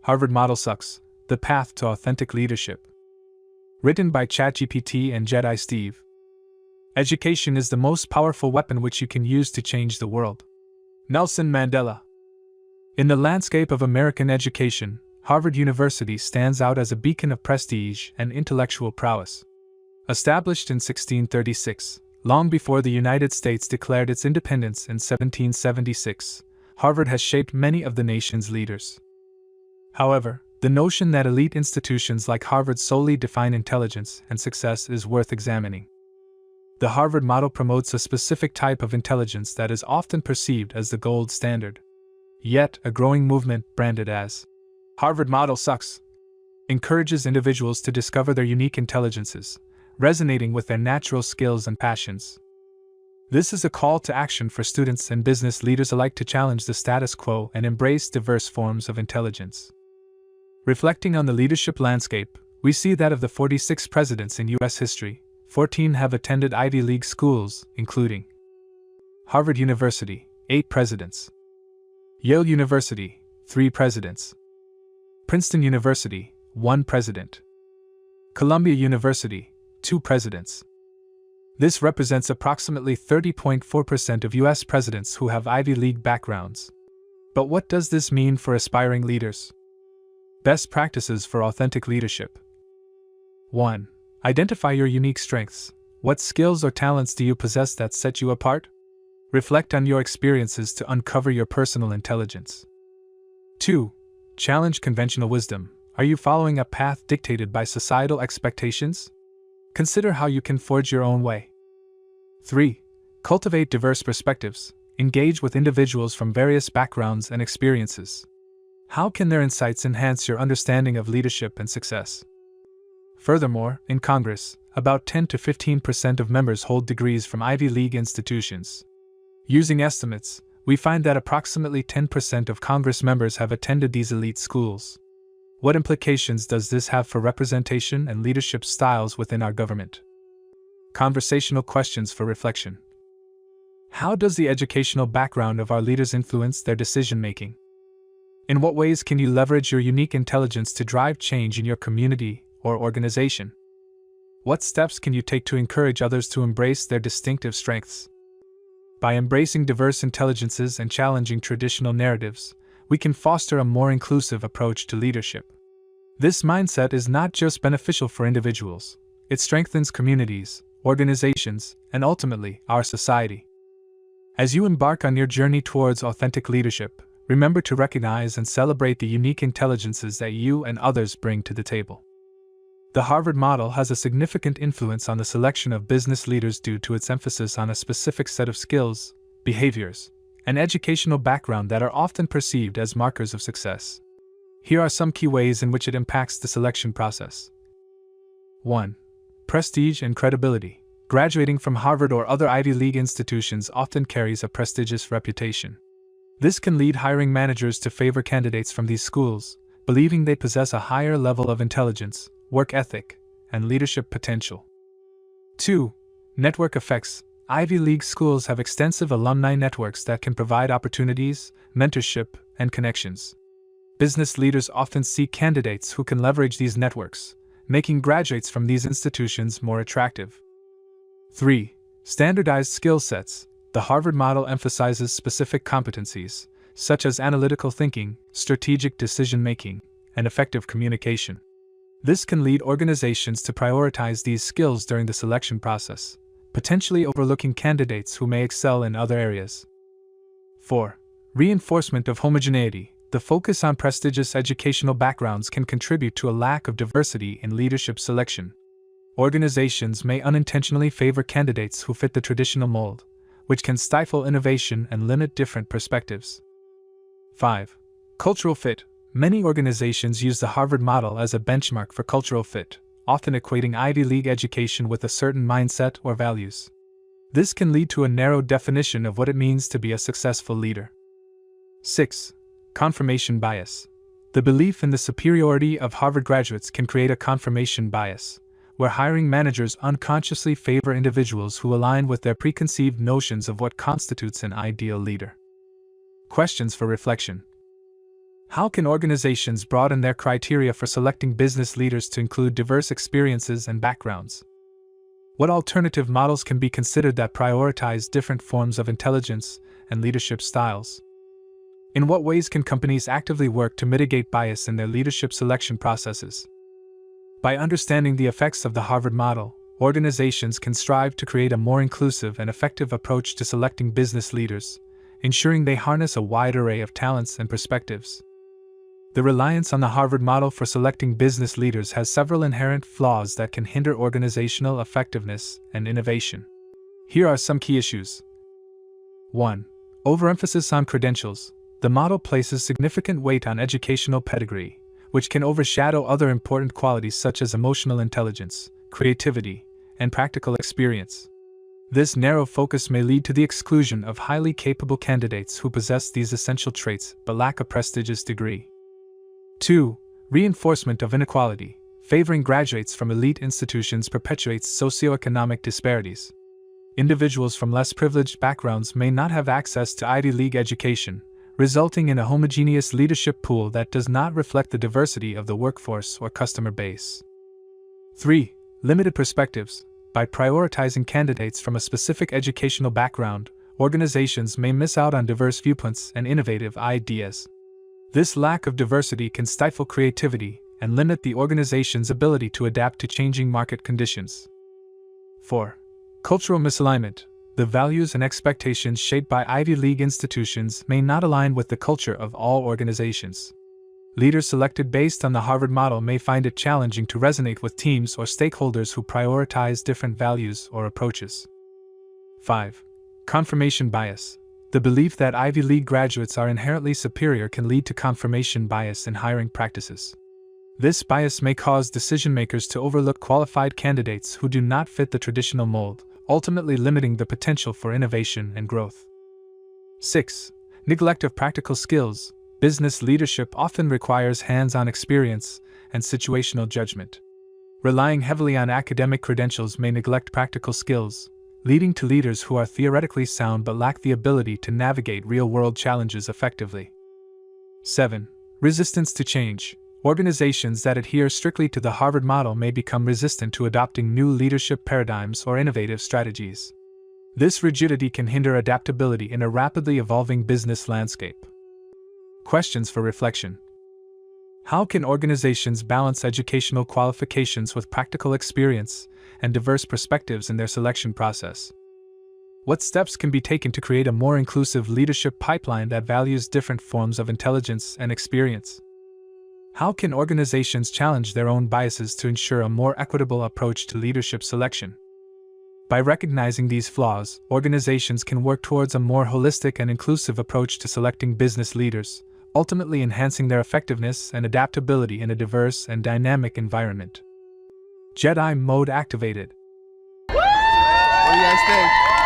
Harvard Model Sucks: The Path to Authentic Leadership. Written by ChatGPT and Jedi Steve. Education is the most powerful weapon which you can use to change the world. Nelson Mandela. In the landscape of American education, Harvard University stands out as a beacon of prestige and intellectual prowess. Established in 1636, long before the United States declared its independence in 1776, Harvard has shaped many of the nation's leaders. However, the notion that elite institutions like Harvard solely define intelligence and success is worth examining. The Harvard model promotes a specific type of intelligence that is often perceived as the gold standard. Yet, a growing movement branded as Harvard Model Sucks encourages individuals to discover their unique intelligences, resonating with their natural skills and passions. This is a call to action for students and business leaders alike to challenge the status quo and embrace diverse forms of intelligence. Reflecting on the leadership landscape, we see that of the 46 presidents in U.S. history, 14 have attended Ivy League schools, including Harvard University, 8 presidents; Yale University, 3 presidents; Princeton University, 1 president; Columbia University, 2 presidents. This represents approximately 30.4% of U.S. presidents who have Ivy League backgrounds. But what does this mean for aspiring leaders? Best practices for authentic leadership. 1. Identify your unique strengths. What skills or talents do you possess that set you apart? Reflect on your experiences to uncover your personal intelligence. 2. Challenge conventional wisdom. Are you following a path dictated by societal expectations? Consider how you can forge your own way. 3. Cultivate diverse perspectives. Engage with individuals from various backgrounds and experiences. How can their insights enhance your understanding of leadership and success? Furthermore, in Congress, about 10 to 15% of members hold degrees from Ivy League institutions. Using estimates, we find that approximately 10% of Congress members have attended these elite schools. What implications does this have for representation and leadership styles within our government? Conversational questions for reflection. How does the educational background of our leaders influence their decision-making? In what ways can you leverage your unique intelligence to drive change in your community or organization? What steps can you take to encourage others to embrace their distinctive strengths? By embracing diverse intelligences and challenging traditional narratives, we can foster a more inclusive approach to leadership. This mindset is not just beneficial for individuals, it strengthens communities, organizations, and ultimately, our society. As you embark on your journey towards authentic leadership, remember to recognize and celebrate the unique intelligences that you and others bring to the table. The Harvard model has a significant influence on the selection of business leaders due to its emphasis on a specific set of skills, behaviors, and educational background that are often perceived as markers of success. Here are some key ways in which it impacts the selection process. 1. Prestige and credibility. Graduating from Harvard or other Ivy League institutions often carries a prestigious reputation. This can lead hiring managers to favor candidates from these schools, believing they possess a higher level of intelligence, work ethic, and leadership potential. 2. Network effects. Ivy League schools have extensive alumni networks that can provide opportunities, mentorship, and connections. Business leaders often seek candidates who can leverage these networks, making graduates from these institutions more attractive. 3. Standardized skill sets. The Harvard model emphasizes specific competencies, such as analytical thinking, strategic decision-making, and effective communication. This can lead organizations to prioritize these skills during the selection process, potentially overlooking candidates who may excel in other areas. 4. Reinforcement of homogeneity. The focus on prestigious educational backgrounds can contribute to a lack of diversity in leadership selection. Organizations may unintentionally favor candidates who fit the traditional mold, which can stifle innovation and limit different perspectives. 5. Cultural fit. Many organizations use the Harvard model as a benchmark for cultural fit, often equating Ivy League education with a certain mindset or values. This can lead to a narrow definition of what it means to be a successful leader. 6. Confirmation bias. The belief in the superiority of Harvard graduates can create a confirmation bias, where hiring managers unconsciously favor individuals who align with their preconceived notions of what constitutes an ideal leader. Questions for reflection. How can organizations broaden their criteria for selecting business leaders to include diverse experiences and backgrounds? What alternative models can be considered that prioritize different forms of intelligence and leadership styles? In what ways can companies actively work to mitigate bias in their leadership selection processes? By understanding the effects of the Harvard model, organizations can strive to create a more inclusive and effective approach to selecting business leaders, ensuring they harness a wide array of talents and perspectives. The reliance on the Harvard model for selecting business leaders has several inherent flaws that can hinder organizational effectiveness and innovation. Here are some key issues. 1. Overemphasis on credentials. The model places significant weight on educational pedigree, which can overshadow other important qualities such as emotional intelligence, creativity, and practical experience. This narrow focus may lead to the exclusion of highly capable candidates who possess these essential traits but lack a prestigious degree. 2. Reinforcement of inequality. Favoring graduates from elite institutions perpetuates socioeconomic disparities. Individuals from less privileged backgrounds may not have access to Ivy League education, resulting in a homogeneous leadership pool that does not reflect the diversity of the workforce or customer base. 3. Limited perspectives. By prioritizing candidates from a specific educational background, organizations may miss out on diverse viewpoints and innovative ideas. This lack of diversity can stifle creativity and limit the organization's ability to adapt to changing market conditions. 4. Cultural misalignment. The values and expectations shaped by Ivy League institutions may not align with the culture of all organizations. Leaders selected based on the Harvard model may find it challenging to resonate with teams or stakeholders who prioritize different values or approaches. 5. Confirmation bias. The belief that Ivy League graduates are inherently superior can lead to confirmation bias in hiring practices. This bias may cause decision-makers to overlook qualified candidates who do not fit the traditional mold, ultimately limiting the potential for innovation and growth. 6. Neglect of practical skills. Business leadership often requires hands-on experience and situational judgment. Relying heavily on academic credentials may neglect practical skills, leading to leaders who are theoretically sound but lack the ability to navigate real-world challenges effectively. 7. Resistance to change. Organizations that adhere strictly to the Harvard model may become resistant to adopting new leadership paradigms or innovative strategies. This rigidity can hinder adaptability in a rapidly evolving business landscape. Questions for reflection. How can organizations balance educational qualifications with practical experience and diverse perspectives in their selection process? What steps can be taken to create a more inclusive leadership pipeline that values different forms of intelligence and experience? How can organizations challenge their own biases to ensure a more equitable approach to leadership selection? By recognizing these flaws, organizations can work towards a more holistic and inclusive approach to selecting business leaders, ultimately enhancing their effectiveness and adaptability in a diverse and dynamic environment. Jedi mode activated. What do you guys think?